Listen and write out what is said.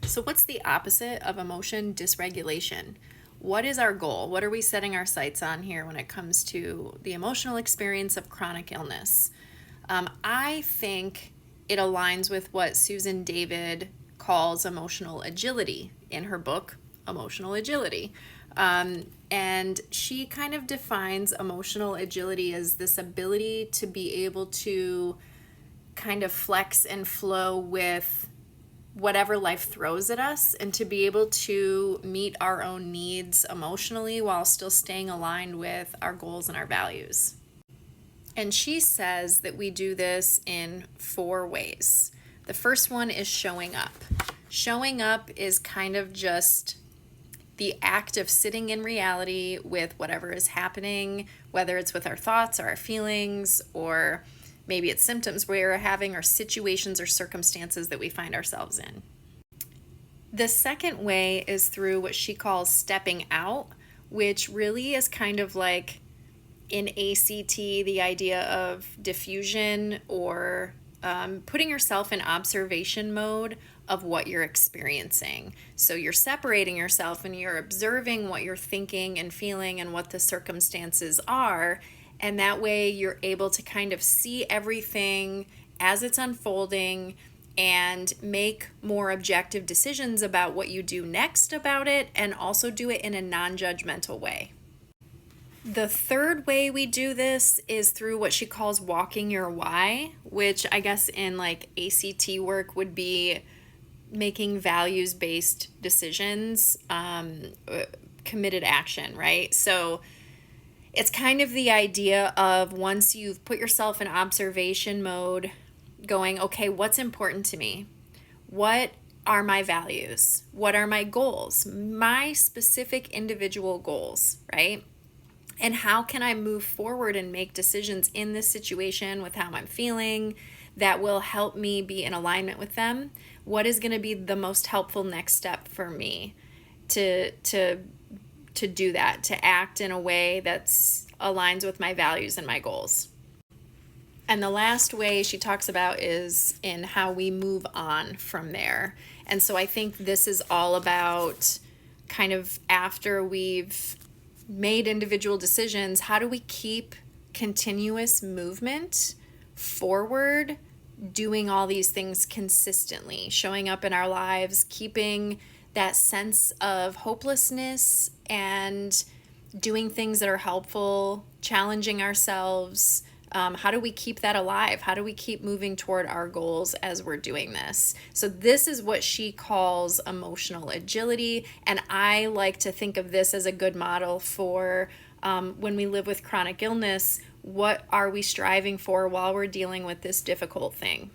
So, what's the opposite of emotion dysregulation? What is our goal? What are we setting our sights on here when it comes to the emotional experience of chronic illness? I think it aligns with what Susan David calls emotional agility in her book, Emotional Agility. And she kind of defines emotional agility as this ability to be able to kind of flex and flow with whatever life throws at us and to be able to meet our own needs emotionally while still staying aligned with our goals and our values. And she says that we do this in 4 ways. The first one is showing up. Showing up is kind of just the act of sitting in reality with whatever is happening, whether it's with our thoughts or our feelings, or maybe it's symptoms we're having, or situations or circumstances that we find ourselves in. The second way is through what she calls stepping out, which really is kind of like in ACT, the idea of diffusion or putting yourself in observation mode of what you're experiencing. So you're separating yourself and you're observing what you're thinking and feeling and what the circumstances are. And that way you're able to kind of see everything as it's unfolding and make more objective decisions about what you do next about it, and also do it in a non-judgmental way. The third way we do this is through what she calls walking your why, which I guess in like ACT work would be making values-based decisions, committed action, right? So it's kind of the idea of once you've put yourself in observation mode, going, okay, what's important to me? What are my values? What are my goals? My specific individual goals, right? And how can I move forward and make decisions in this situation with how I'm feeling that will help me be in alignment with them? What is going to be the most helpful next step for me to do that, to act in a way that's aligns with my values and my goals? And the last way she talks about is in how we move on from there. And so I think this is all about kind of after we've made individual decisions, how do we keep continuous movement forward, doing all these things consistently, showing up in our lives, keeping that sense of hopelessness and doing things that are helpful, challenging ourselves. How do we keep that alive? How do we keep moving toward our goals as we're doing this? So this is what she calls emotional agility. And I like to think of this as a good model for when we live with chronic illness. What are we striving for while we're dealing with this difficult thing?